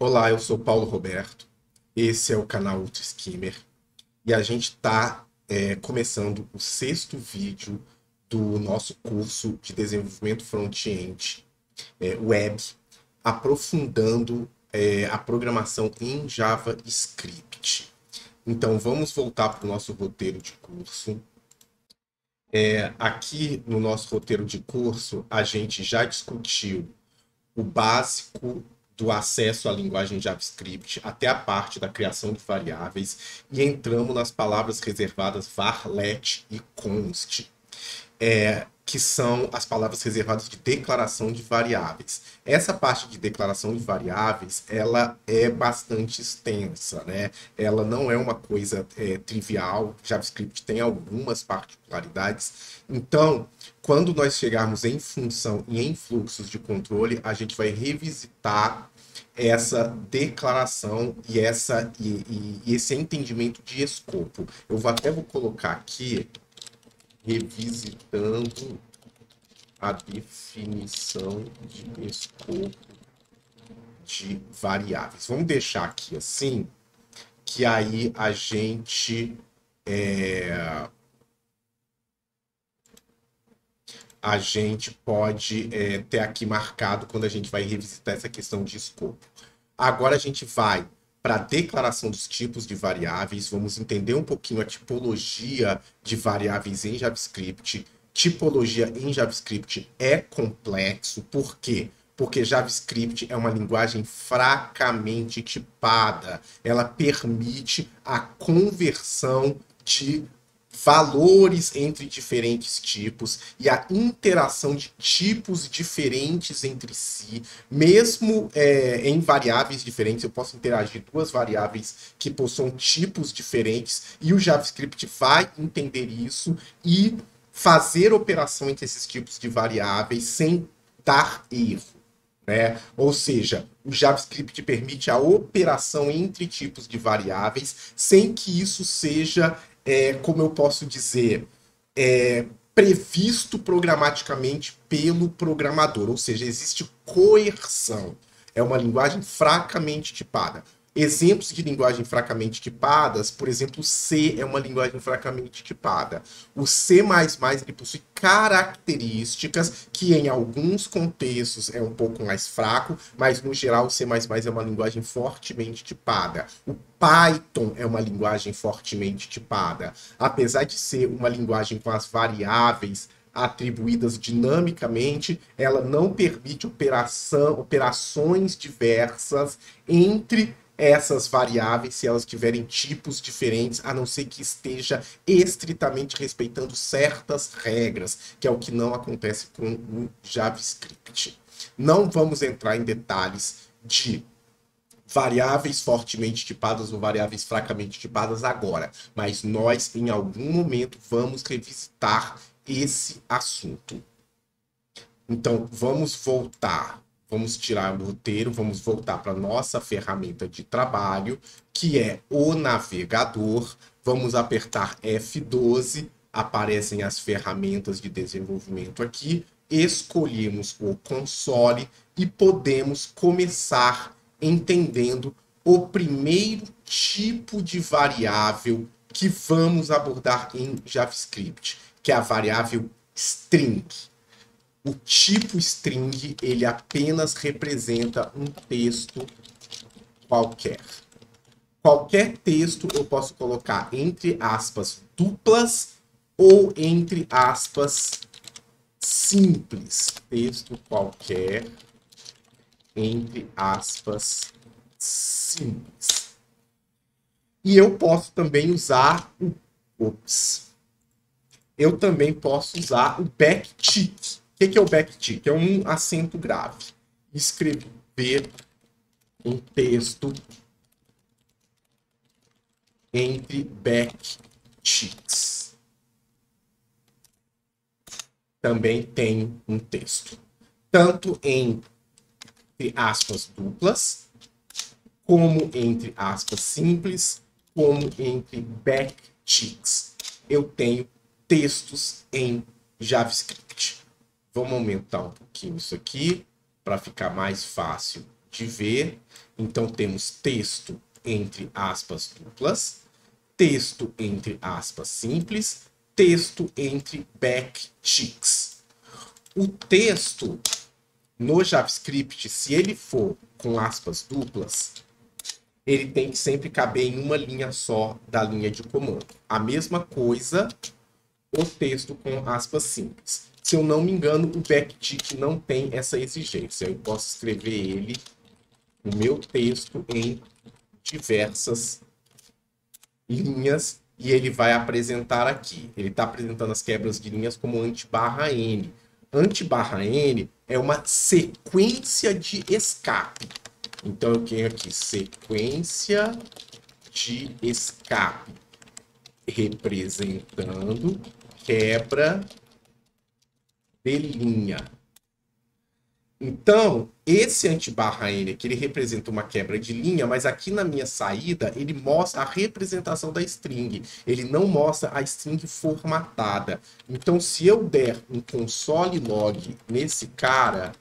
Olá, eu sou Paulo Roberto. Esse é o canal UltraSkimmer e a gente está começando o sexto vídeo do nosso curso de desenvolvimento front-end web, aprofundando a programação em JavaScript. Então, vamos voltar para o nosso roteiro de curso. Aqui no nosso roteiro de curso, a gente já discutiu o básico do acesso à linguagem JavaScript até a parte da criação de variáveis e entramos nas palavras reservadas var, let e const, que são as palavras reservadas de declaração de variáveis. Essa parte de declaração de variáveis, ela é bastante extensa, né? Ela não é uma coisa trivial. JavaScript tem algumas particularidades. Então, quando nós chegarmos em função e em fluxos de controle, a gente vai revisitar essa declaração e esse entendimento de escopo. Até vou colocar aqui revisitando a definição de escopo de variáveis. Vamos deixar aqui assim, que aí a gente pode ter aqui marcado quando a gente vai revisitar essa questão de escopo. Agora a gente vai para a declaração dos tipos de variáveis, vamos entender um pouquinho a tipologia de variáveis em JavaScript. Tipologia em JavaScript é complexo, por quê? Porque JavaScript é uma linguagem fracamente tipada. Ela permite a conversão de valores entre diferentes tipos e a interação de tipos diferentes entre si, mesmo em variáveis diferentes. Eu posso interagir duas variáveis que possuem tipos diferentes e o JavaScript vai entender isso e fazer operação entre esses tipos de variáveis sem dar erro, né? Ou seja, o JavaScript permite a operação entre tipos de variáveis sem que isso seja como eu posso dizer, previsto programaticamente pelo programador, ou seja, existe coerção. É uma linguagem fracamente tipada. Exemplos de linguagem fracamente tipadas, por exemplo, o C é uma linguagem fracamente tipada. O C++ ele possui características que em alguns contextos é um pouco mais fraco, mas no geral o C++ é uma linguagem fortemente tipada. O Python é uma linguagem fortemente tipada. Apesar de ser uma linguagem com as variáveis atribuídas dinamicamente, ela não permite operações diversas entre essas variáveis se elas tiverem tipos diferentes, a não ser que esteja estritamente respeitando certas regras, que é o que não acontece com o JavaScript. Não vamos entrar em detalhes de variáveis fortemente tipadas ou variáveis fracamente tipadas agora, mas nós, em algum momento, vamos revisitar esse assunto. Então, vamos voltar. Vamos tirar o roteiro, vamos voltar para a nossa ferramenta de trabalho, que é o navegador. Vamos apertar F12, aparecem as ferramentas de desenvolvimento aqui. Escolhemos o console e podemos começar entendendo o primeiro tipo de variável que vamos abordar em JavaScript, que é a variável string. O tipo string, ele apenas representa um texto qualquer. Qualquer texto eu posso colocar entre aspas duplas ou entre aspas simples. Texto qualquer entre aspas simples. E eu posso também usar eu também posso usar o backtick. O que é o backtick? É um acento grave. Escrever um texto entre backticks. Também tem um texto. Tanto entre aspas duplas, como entre aspas simples, como entre backticks. Eu tenho textos em JavaScript. Vamos aumentar um pouquinho isso aqui para ficar mais fácil de ver. Então, temos texto entre aspas duplas, texto entre aspas simples, texto entre backticks. O texto no JavaScript, se ele for com aspas duplas, ele tem que sempre caber em uma linha só da linha de comando. A mesma coisa o texto com aspas simples. Se eu não me engano, o backtick não tem essa exigência. Eu posso escrever ele, o meu texto, em diversas linhas e ele vai apresentar aqui. Ele está apresentando as quebras de linhas como anti/n. Anti/n é uma sequência de escape. Então, eu tenho aqui sequência de escape representando quebra de linha. Então, esse anti/n aqui, ele representa uma quebra de linha, mas aqui na minha saída, ele mostra a representação da string. Ele não mostra a string formatada. Então, se eu der um console log nesse cara,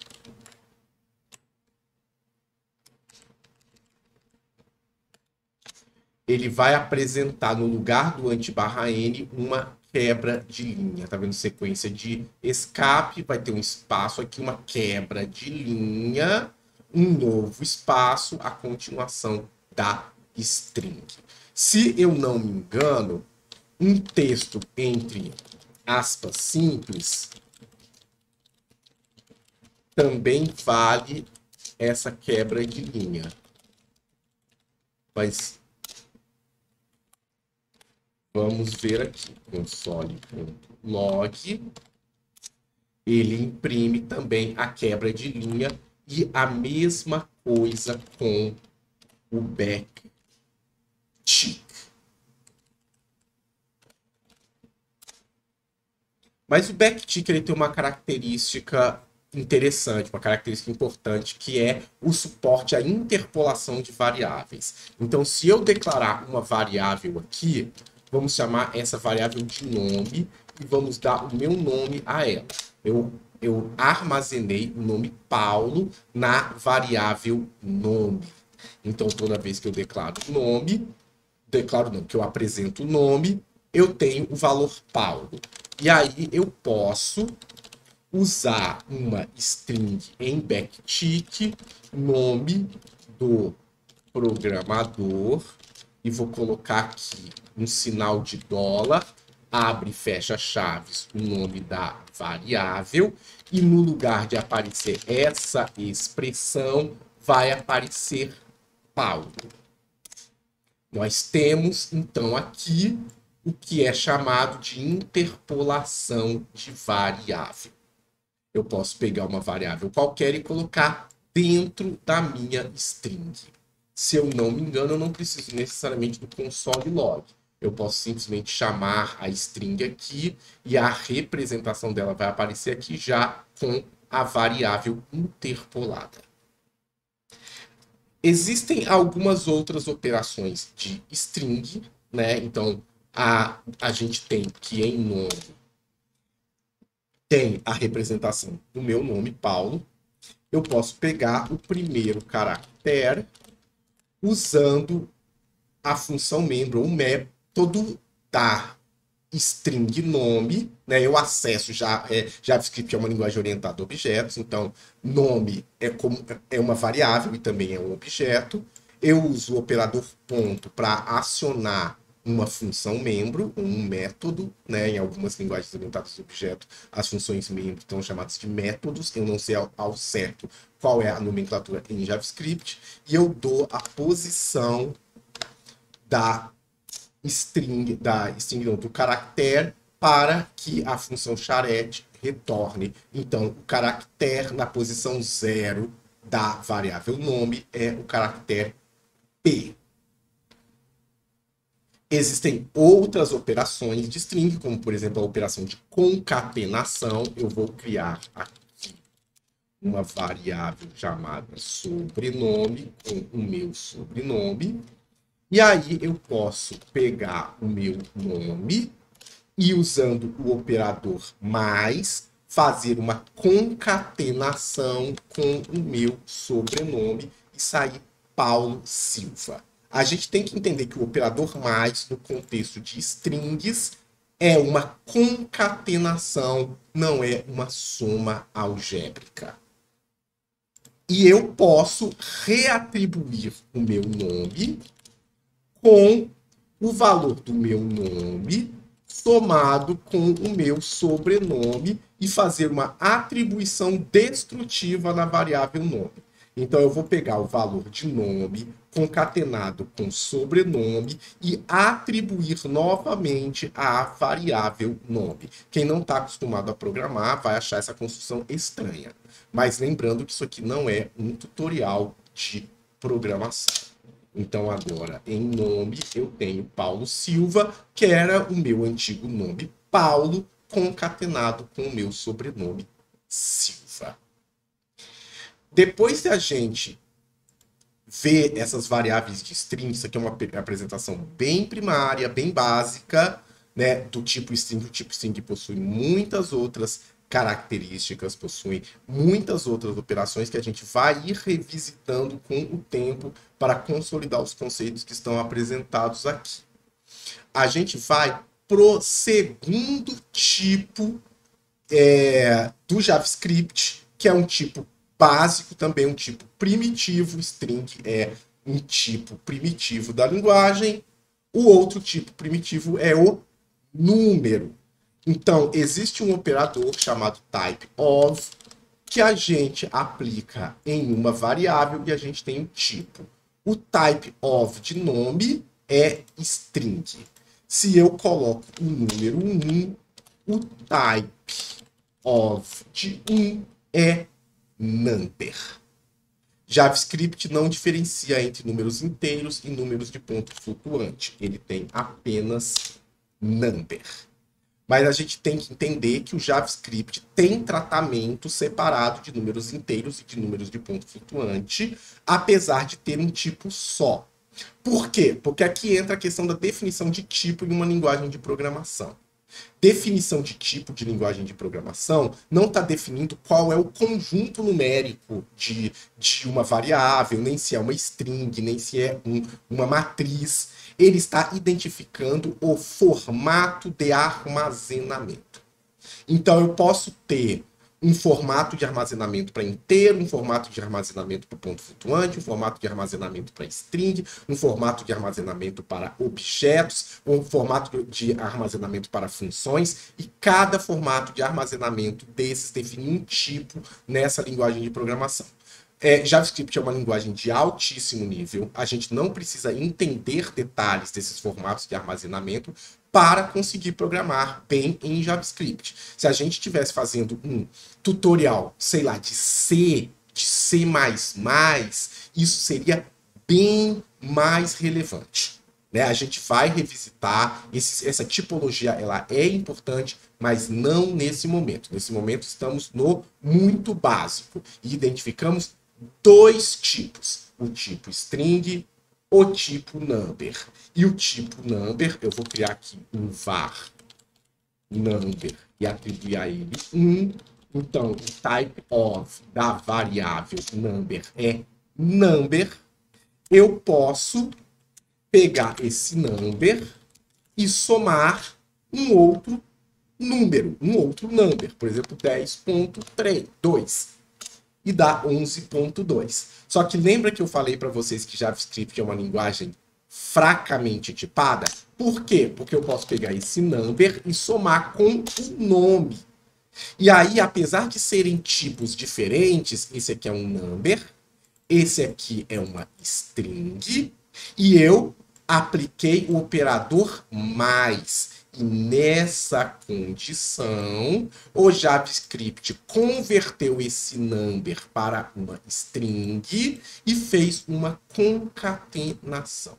ele vai apresentar no lugar do anti/n uma quebra de linha. Tá vendo? Sequência de escape, vai ter um espaço aqui, uma quebra de linha, um novo espaço, a continuação da string. Se eu não me engano, um texto entre aspas simples também vale essa quebra de linha. Mas vamos ver aqui, console.log, ele imprime também a quebra de linha e a mesma coisa com o backtick. Mas o backtick ele tem uma característica interessante, uma característica importante, que é o suporte à interpolação de variáveis. Então, se eu declarar uma variável aqui, vamos chamar essa variável de nome e vamos dar o meu nome a ela. Eu armazenei o nome Paulo na variável nome. Então, toda vez que eu declaro nome, que eu apresento o nome, eu tenho o valor Paulo. E aí eu posso usar uma string em backtick, nome do programador, e vou colocar aqui um sinal de dólar, abre e fecha chaves, o nome da variável, e no lugar de aparecer essa expressão, vai aparecer Paulo. Nós temos, então, aqui o que é chamado de interpolação de variável. Eu posso pegar uma variável qualquer e colocar dentro da minha string. Se eu não me engano, eu não preciso necessariamente do console log. Eu posso simplesmente chamar a string aqui e a representação dela vai aparecer aqui já com a variável interpolada. Existem algumas outras operações de string, né? Então, a gente tem que em nome tem a representação do meu nome, Paulo. Eu posso pegar o primeiro caractere usando a função membro, o método da string nome, né? Eu acesso JavaScript é uma linguagem orientada a objetos, então nome é uma variável e também é um objeto. Eu uso o operador ponto para acionar uma função membro, um método, né? Em algumas linguagens orientadas a objeto, as funções membro estão chamadas de métodos. Eu não sei ao certo qual é a nomenclatura em JavaScript, e eu dou a posição do caractere para que a função charete retorne. Então, o caractere na posição 0 da variável nome é o caractere P. Existem outras operações de string, como, por exemplo, a operação de concatenação. Eu vou criar aqui uma variável chamada sobrenome, com o meu sobrenome. E aí eu posso pegar o meu nome e, usando o operador mais, fazer uma concatenação com o meu sobrenome e sair Paulo Silva. A gente tem que entender que o operador mais, no contexto de strings, é uma concatenação, não é uma soma algébrica. E eu posso reatribuir o meu nome com o valor do meu nome somado com o meu sobrenome e fazer uma atribuição destrutiva na variável nome. Então, eu vou pegar o valor de nome concatenado com sobrenome e atribuir novamente à variável nome. Quem não está acostumado a programar vai achar essa construção estranha. Mas lembrando que isso aqui não é um tutorial de programação. Então, agora, em nome, eu tenho Paulo Silva, que era o meu antigo nome Paulo, concatenado com o meu sobrenome Silva. Depois de a gente ver essas variáveis de string, isso aqui é uma apresentação bem primária, bem básica, né, do tipo string. O tipo string possui muitas outras características, possui muitas outras operações que a gente vai ir revisitando com o tempo para consolidar os conceitos que estão apresentados aqui. A gente vai pro segundo tipo do JavaScript, que é um tipo básico, também um tipo primitivo. String é um tipo primitivo da linguagem. O outro tipo primitivo é o número. Então, existe um operador chamado typeOf, que a gente aplica em uma variável e a gente tem um tipo. O typeOf de nome é string. Se eu coloco o número 1, o typeOf de 1 é number. JavaScript não diferencia entre números inteiros e números de ponto flutuante. Ele tem apenas number. Mas a gente tem que entender que o JavaScript tem tratamento separado de números inteiros e de números de ponto flutuante, apesar de ter um tipo só. Por quê? Porque aqui entra a questão da definição de tipo em uma linguagem de programação. Definição de tipo de linguagem de programação não está definindo qual é o conjunto numérico de uma variável, nem se é uma string, nem se é uma matriz. Ele está identificando o formato de armazenamento. Então, eu posso ter um formato de armazenamento para inteiro, um formato de armazenamento para ponto flutuante, um formato de armazenamento para string, um formato de armazenamento para objetos, um formato de armazenamento para funções, e cada formato de armazenamento desses define um tipo nessa linguagem de programação. JavaScript é uma linguagem de altíssimo nível, a gente não precisa entender detalhes desses formatos de armazenamento para conseguir programar bem em JavaScript. Se a gente estivesse fazendo um tutorial, sei lá, de C, isso seria bem mais relevante. Né? A gente vai revisitar, essa tipologia ela é importante, mas não nesse momento. Nesse momento estamos no muito básico e identificamos dois tipos, o tipo string, o tipo number. E o tipo number, eu vou criar aqui um var number e atribuir a ele 1. Então, o typeOf da variável number é number. Eu posso pegar esse number e somar um outro número, um outro number, por exemplo, 10.2. E dá 11.2. Só que lembra que eu falei para vocês que JavaScript é uma linguagem fracamente tipada? Por quê? Porque eu posso pegar esse number e somar com o nome. E aí, apesar de serem tipos diferentes, esse aqui é um number, esse aqui é uma string, e eu apliquei o operador mais. E nessa condição, o JavaScript converteu esse number para uma string e fez uma concatenação.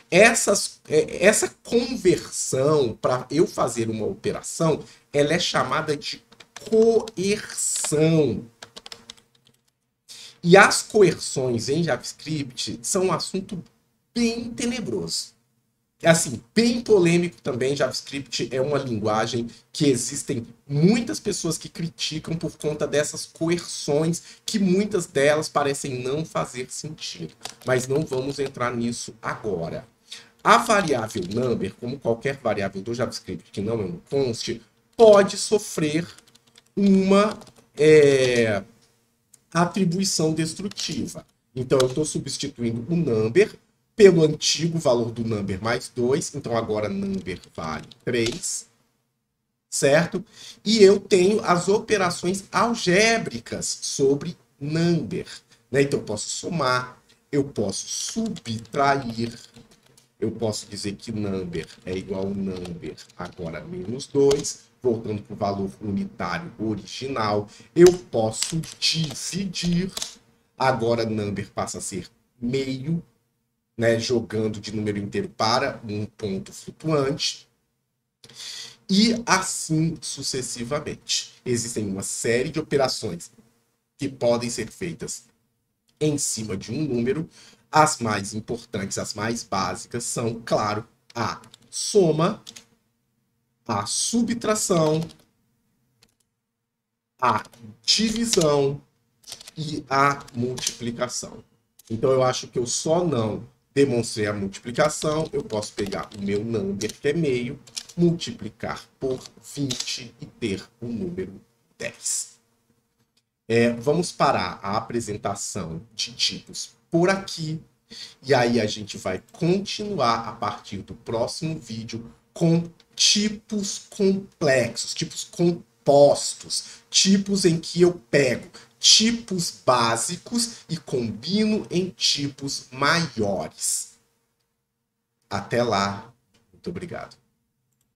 Essa conversão, para eu fazer uma operação, ela é chamada de coerção. E as coerções em JavaScript são um assunto bem tenebroso. assim, bem polêmico também. JavaScript é uma linguagem que existem muitas pessoas que criticam por conta dessas coerções, que muitas delas parecem não fazer sentido. Mas não vamos entrar nisso agora. A variável number, como qualquer variável do JavaScript que não é um const, pode sofrer uma atribuição destrutiva. Então, eu estou substituindo o number pelo antigo valor do number mais 2. Então, agora number vale 3. Certo? E eu tenho as operações algébricas sobre number. Né? Então, eu posso somar, eu posso subtrair, eu posso dizer que number é igual a number agora menos 2, voltando para o valor unitário original. Eu posso dividir, agora number passa a ser meio, né, jogando de número inteiro para um ponto flutuante. E assim sucessivamente. Existem uma série de operações que podem ser feitas em cima de um número. As mais importantes, as mais básicas são, claro, a soma, a subtração, a divisão e a multiplicação. Então, eu acho que eu só não demonstrei a multiplicação. Eu posso pegar o meu number, que é meio, multiplicar por 20 e ter o número 10. Vamos parar a apresentação de tipos por aqui. E aí a gente vai continuar a partir do próximo vídeo com tipos complexos, tipos compostos, tipos em que eu pego tipos básicos e combino em tipos maiores. Até lá. Muito obrigado.